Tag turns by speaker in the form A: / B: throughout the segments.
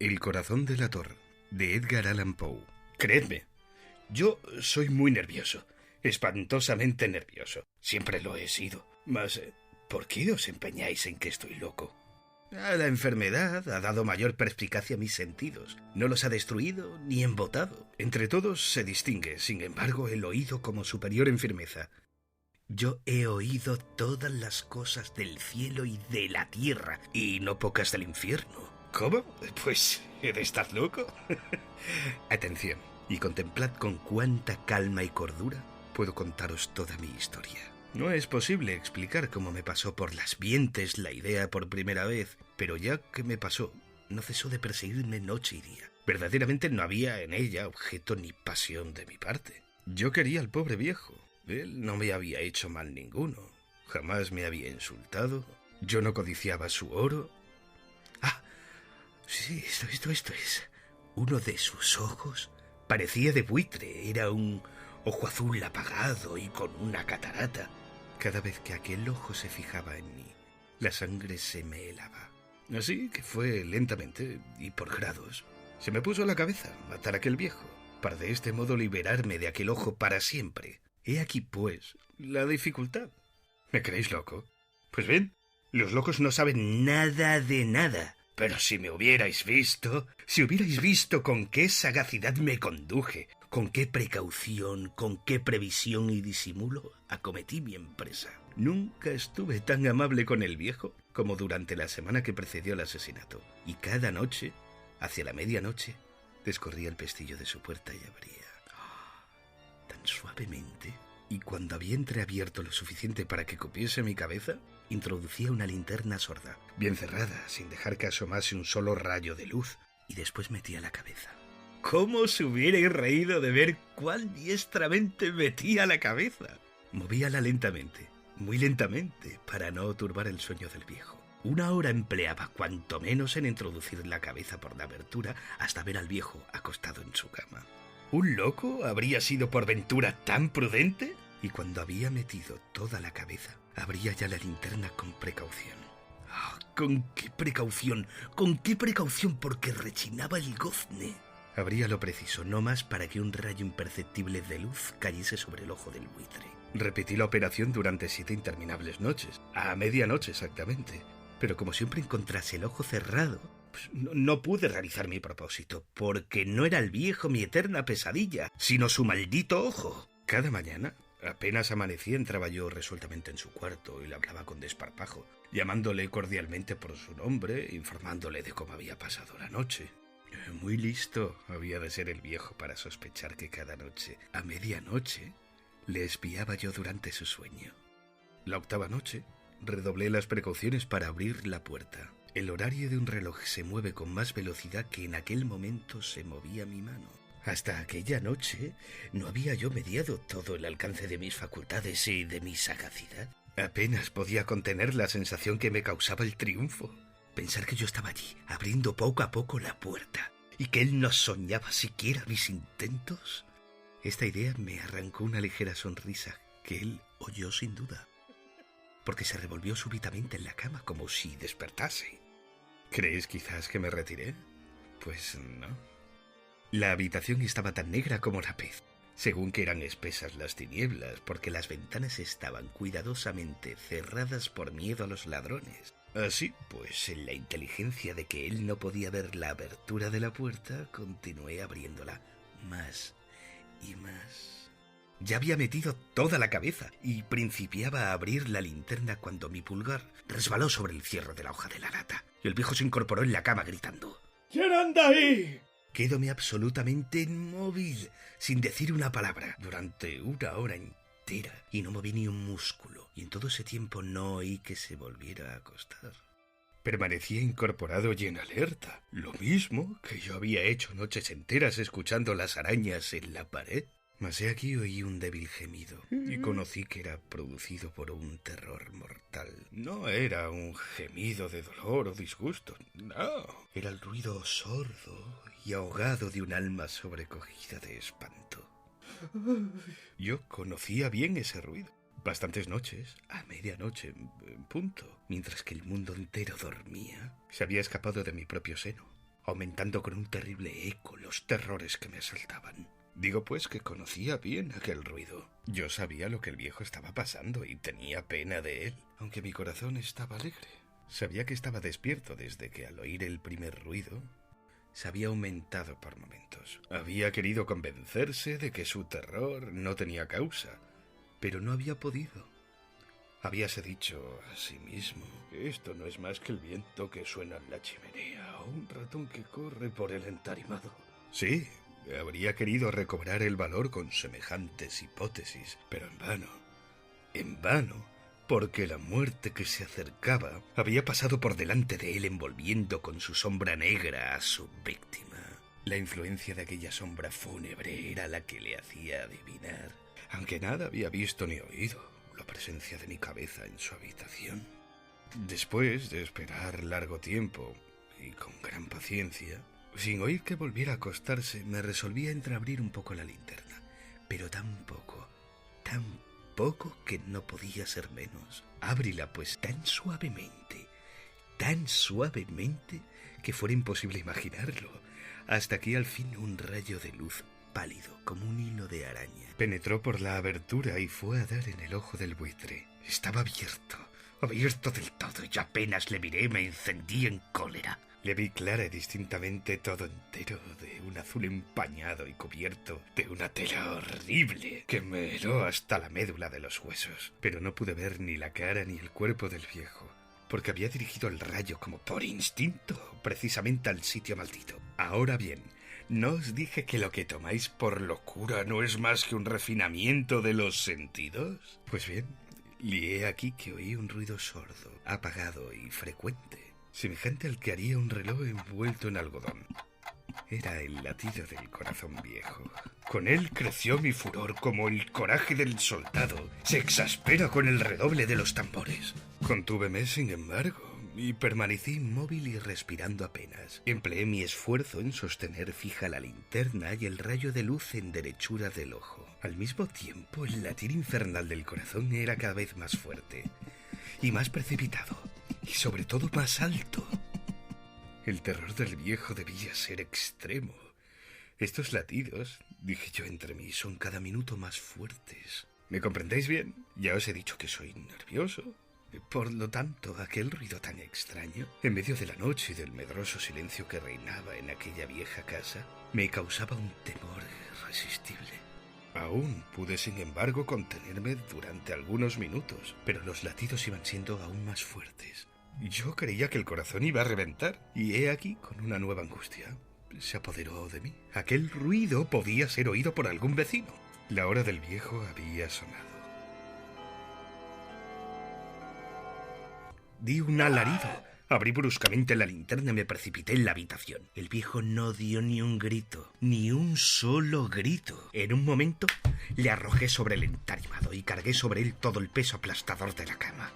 A: El corazón delator, de Edgar Allan Poe. Creedme, yo soy muy nervioso, espantosamente nervioso. Siempre lo he sido. Mas, ¿por qué os empeñáis en que estoy loco? La enfermedad ha dado mayor perspicacia a mis sentidos. No los ha destruido ni embotado. Entre todos se distingue, sin embargo, el oído como superior en firmeza. Yo he oído todas las cosas del cielo y de la tierra, y no pocas del infierno. ¿Cómo? Pues, ¿he de estar loco? Atención, y contemplad con cuánta calma y cordura puedo contaros toda mi historia. No es posible explicar cómo me pasó por las vientes la idea por primera vez, pero ya que me pasó, no cesó de perseguirme noche y día. Verdaderamente no había en ella objeto ni pasión de mi parte. Yo quería al pobre viejo. Él no me había hecho mal ninguno. Jamás me había insultado. Yo no codiciaba su oro. Ah, sí, esto es. Uno de sus ojos parecía de buitre. Era un ojo azul apagado y con una catarata. Cada vez que aquel ojo se fijaba en mí, la sangre se me helaba. Así que fue lentamente y por grados. Se me puso a la cabeza matar a aquel viejo, para de este modo liberarme de aquel ojo para siempre. He aquí, pues, la dificultad. ¿Me creéis loco? Pues bien, los locos no saben nada de nada. Pero si me hubierais visto, si hubierais visto con qué sagacidad me conduje, con qué precaución, con qué previsión y disimulo acometí mi empresa. Nunca estuve tan amable con el viejo como durante la semana que precedió el asesinato. Y cada noche, hacia la medianoche, descorría el pestillo de su puerta y abría. Tan suavemente, y cuando había entreabierto lo suficiente para que cupiese mi cabeza, introducía una linterna sorda, bien cerrada, sin dejar que asomase un solo rayo de luz, y después metía la cabeza. ¿Cómo os hubierais reído de ver cuán diestramente metía la cabeza? Movíala lentamente, muy lentamente, para no turbar el sueño del viejo. 1 hora empleaba cuanto menos en introducir la cabeza por la abertura hasta ver al viejo acostado en su cama. ¿Un loco habría sido por ventura tan prudente? Y cuando había metido toda la cabeza, abría ya la linterna con precaución. ¡Ah! ¿Con qué precaución? ¿Con qué precaución? Porque rechinaba el gozne. Abría lo preciso, no más para que un rayo imperceptible de luz cayese sobre el ojo del buitre. Repetí la operación durante 7 interminables noches, a medianoche exactamente. Pero como siempre encontrase el ojo cerrado, pues no pude realizar mi propósito, porque no era el viejo mi eterna pesadilla, sino su maldito ojo. Cada mañana, apenas amanecía, entraba yo resueltamente en su cuarto y le hablaba con desparpajo, llamándole cordialmente por su nombre, informándole de cómo había pasado la noche. Muy listo había de ser el viejo para sospechar que cada noche, a medianoche, le espiaba yo durante su sueño. La 8ª noche, redoblé las precauciones para abrir la puerta. El horario de un reloj se mueve con más velocidad que en aquel momento se movía mi mano. Hasta aquella noche no había yo mediado todo el alcance de mis facultades y de mi sagacidad. Apenas podía contener la sensación que me causaba el triunfo. Pensar que yo estaba allí, abriendo poco a poco la puerta, y que él no soñaba siquiera mis intentos. Esta idea me arrancó una ligera sonrisa que él oyó sin duda, porque se revolvió súbitamente en la cama como si despertase. ¿Creéis quizás que me retiré? Pues no. La habitación estaba tan negra como la pez, según que eran espesas las tinieblas, porque las ventanas estaban cuidadosamente cerradas por miedo a los ladrones. Así pues, en la inteligencia de que él no podía ver la abertura de la puerta, continué abriéndola más y más. Ya había metido toda la cabeza y principiaba a abrir la linterna cuando mi pulgar resbaló sobre el cierre de la hoja de la lata y el viejo se incorporó en la cama gritando:
B: ¿Quién anda ahí?
A: Quédome absolutamente inmóvil, sin decir una palabra, durante 1 hora entera, y no moví ni un músculo, y en todo ese tiempo no oí que se volviera a acostar. Permanecía incorporado y en alerta, lo mismo que yo había hecho noches enteras escuchando las arañas en la pared. Mas he aquí oí un débil gemido, y conocí que era producido por un terror mortal. No era un gemido de dolor o disgusto, no. Era el ruido sordo y ahogado de un alma sobrecogida de espanto. Yo conocía bien ese ruido. Bastantes noches, a medianoche en punto, mientras que el mundo entero dormía, se había escapado de mi propio seno. aumentando con un terrible eco los terrores que me asaltaban. Digo pues que conocía bien aquel ruido. Yo sabía lo que el viejo estaba pasando y tenía pena de él, aunque mi corazón estaba alegre. Sabía que estaba despierto desde que al oír el primer ruido se había aumentado por momentos. Había querido convencerse de que su terror no tenía causa, pero no había podido. Habíase dicho a sí mismo: esto no es más que el viento que suena en la chimenea o un ratón que corre por el entarimado. Sí, habría querido recobrar el valor con semejantes hipótesis, pero en vano. En vano, porque la muerte que se acercaba había pasado por delante de él envolviendo con su sombra negra a su víctima. La influencia de aquella sombra fúnebre era la que le hacía adivinar, aunque nada había visto ni oído, la presencia de mi cabeza en su habitación. Después de esperar largo tiempo y con gran paciencia, sin oír que volviera a acostarse, me resolví a entreabrir un poco la linterna, pero tan poco que no podía ser menos. Ábrila pues tan suavemente, que fuera imposible imaginarlo, hasta que al fin un rayo de luz pálido como un hilo de araña penetró por la abertura y fue a dar en el ojo del buitre. Estaba abierto del todo, y apenas le miré me encendí en cólera. Le vi clara y distintamente, todo entero, de un azul empañado y cubierto de una tela horrible que me heló hasta la médula de los huesos. Pero no pude ver ni la cara ni el cuerpo del viejo, porque había dirigido el rayo como por instinto, precisamente al sitio maldito. Ahora bien, ¿no os dije que lo que tomáis por locura no es más que un refinamiento de los sentidos? Pues bien, lié aquí que oí un ruido sordo, apagado y frecuente, semejante al que haría un reloj envuelto en algodón. Era el latido del corazón viejo. Con él creció mi furor como el coraje del soldado se exaspera con el redoble de los tambores. Contúveme, sin embargo, y permanecí inmóvil y respirando apenas. Empleé mi esfuerzo en sostener fija la linterna y el rayo de luz en derechura del ojo. Al mismo tiempo, el latir infernal del corazón era cada vez más fuerte y más precipitado, y sobre todo más alto. El terror del viejo debía ser extremo. Estos latidos, dije yo entre mí, son cada minuto más fuertes. ¿Me comprendéis bien? Ya os he dicho que soy nervioso. Por lo tanto, aquel ruido tan extraño, en medio de la noche y del medroso silencio que reinaba en aquella vieja casa, me causaba un temor irresistible. Aún pude, sin embargo, contenerme durante algunos minutos, pero los latidos iban siendo aún más fuertes. Yo creía que el corazón iba a reventar, y he aquí con una nueva angustia. Se apoderó de mí. Aquel ruido podía ser oído por algún vecino. La hora del viejo había sonado. Di un alarido. Abrí bruscamente la linterna y me precipité en la habitación. El viejo no dio ni un grito, ni un solo grito. En un momento le arrojé sobre el entarimado y cargué sobre él todo el peso aplastador de la cama.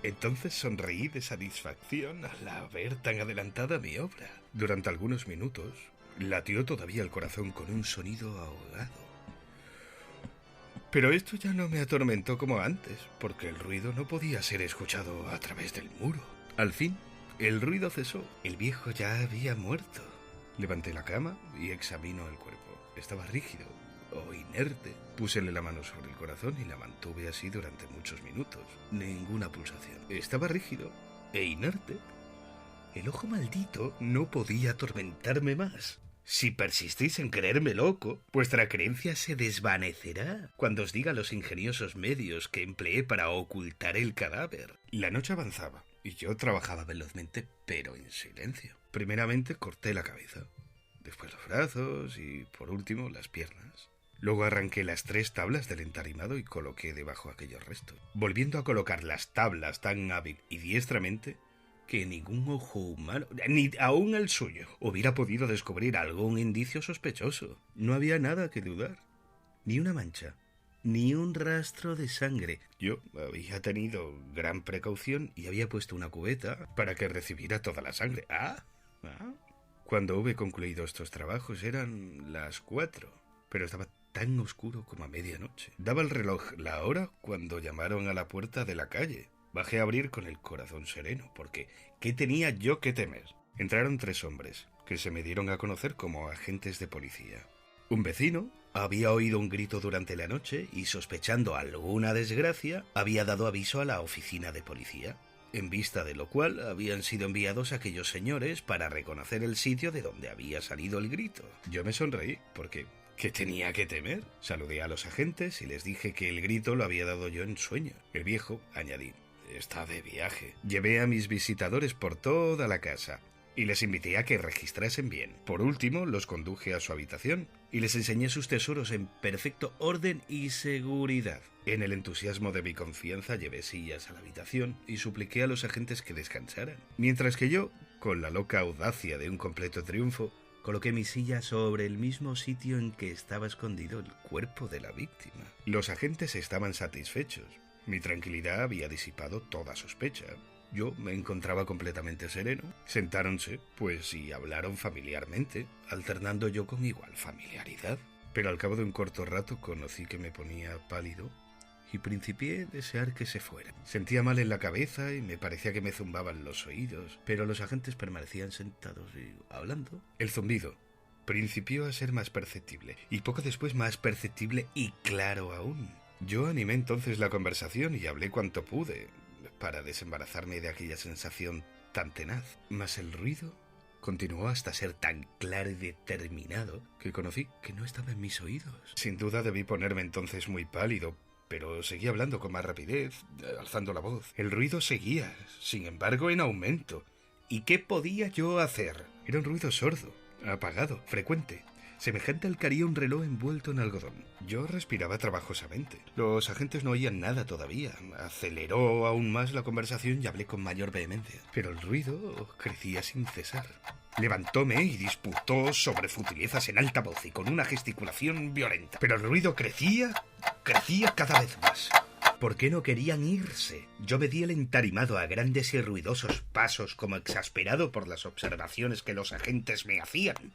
A: Entonces sonreí de satisfacción al haber tan adelantada mi obra. Durante algunos minutos latió todavía el corazón con un sonido ahogado. Pero esto ya no me atormentó como antes, porque el ruido no podía ser escuchado a través del muro. Al fin, el ruido cesó. El viejo ya había muerto. Levanté la cama y examinó el cuerpo. Estaba rígido o inerte. Púsele la mano sobre el corazón y la mantuve así durante muchos minutos. Ninguna pulsación. Estaba rígido e inerte. El ojo maldito no podía atormentarme más. Si persistís en creerme loco, vuestra creencia se desvanecerá cuando os diga los ingeniosos medios que empleé para ocultar el cadáver. La noche avanzaba y yo trabajaba velozmente, pero en silencio. Primeramente corté la cabeza, después los brazos y, por último, las piernas. Luego arranqué las 3 tablas del entarimado y coloqué debajo aquellos restos, volviendo a colocar las tablas tan hábil y diestramente que ningún ojo humano, ni aún el suyo, hubiera podido descubrir algún indicio sospechoso. No había nada que dudar, ni una mancha, ni un rastro de sangre. Yo había tenido gran precaución y había puesto una cubeta para que recibiera toda la sangre. Cuando hube concluido estos trabajos eran las 4, pero estaba tan oscuro como a medianoche. Daba el reloj la hora cuando llamaron a la puerta de la calle. Bajé a abrir con el corazón sereno, porque ¿qué tenía yo que temer? Entraron 3 hombres, que se me dieron a conocer como agentes de policía. Un vecino había oído un grito durante la noche y, sospechando alguna desgracia, había dado aviso a la oficina de policía, en vista de lo cual habían sido enviados aquellos señores para reconocer el sitio de donde había salido el grito. Yo me sonreí, porque ¿qué tenía que temer? Saludé a los agentes y les dije que el grito lo había dado yo en sueño. El viejo, añadí, está de viaje. Llevé a mis visitadores por toda la casa y les invité a que registrasen bien. Por último, los conduje a su habitación y les enseñé sus tesoros en perfecto orden y seguridad. En el entusiasmo de mi confianza llevé sillas a la habitación y supliqué a los agentes que descansaran, mientras que yo, con la loca audacia de un completo triunfo, coloqué mi silla sobre el mismo sitio en que estaba escondido el cuerpo de la víctima. Los agentes estaban satisfechos. Mi tranquilidad había disipado toda sospecha. Yo me encontraba completamente sereno. Sentáronse, pues, y hablaron familiarmente, alternando yo con igual familiaridad. Pero al cabo de un corto rato conocí que me ponía pálido y principié a desear que se fueran. Sentía mal en la cabeza y me parecía que me zumbaban los oídos, pero los agentes permanecían sentados y hablando. El zumbido principió a ser más perceptible, y poco después más perceptible y claro aún. Yo animé entonces la conversación y hablé cuanto pude para desembarazarme de aquella sensación tan tenaz. Mas el ruido continuó hasta ser tan claro y determinado que conocí que no estaba en mis oídos. Sin duda debí ponerme entonces muy pálido, pero seguí hablando con más rapidez, alzando la voz. El ruido seguía, sin embargo, en aumento. ¿Y qué podía yo hacer? Era un ruido sordo, apagado, frecuente, semejante al que haría un reloj envuelto en algodón. Yo respiraba trabajosamente. Los agentes no oían nada todavía. Aceleró aún más la conversación y hablé con mayor vehemencia. Pero el ruido crecía sin cesar. Levantóme y disputó sobre futilezas en alta voz y con una gesticulación violenta. Pero el ruido crecía cada vez más. ¿Por qué no querían irse? Yo me di el entarimado a grandes y ruidosos pasos, como exasperado por las observaciones que los agentes me hacían.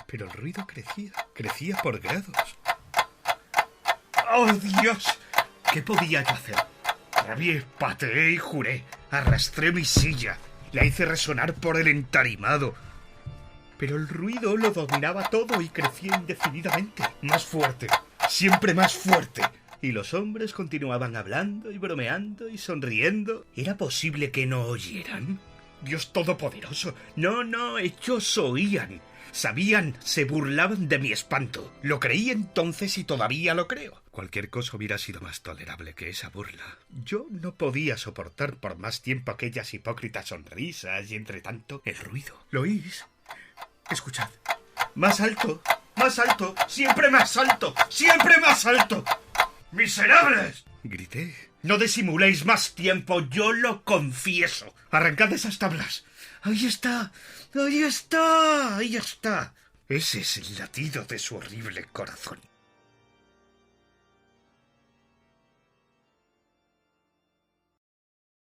A: Pero el ruido crecía por grados. ¡Oh, Dios! ¿Qué podía yo hacer? Rabié, pateé y juré. Arrastré mi silla. La hice resonar por el entarimado. Pero el ruido lo dominaba todo y crecía indefinidamente. Más fuerte, siempre más fuerte. Y los hombres continuaban hablando y bromeando y sonriendo. ¿Era posible que no oyeran? Dios Todopoderoso. No, ellos oían. Sabían, se burlaban de mi espanto. Lo creí entonces y todavía lo creo. Cualquier cosa hubiera sido más tolerable que esa burla. Yo no podía soportar por más tiempo aquellas hipócritas sonrisas y, entre tanto, el ruido. ¿Lo oís? Escuchad. Más alto, siempre más alto, siempre más alto. ¡Miserables!, grité. No disimuléis más tiempo, yo lo confieso. Arrancad esas tablas. Ahí está. Ese es el latido de su horrible corazón.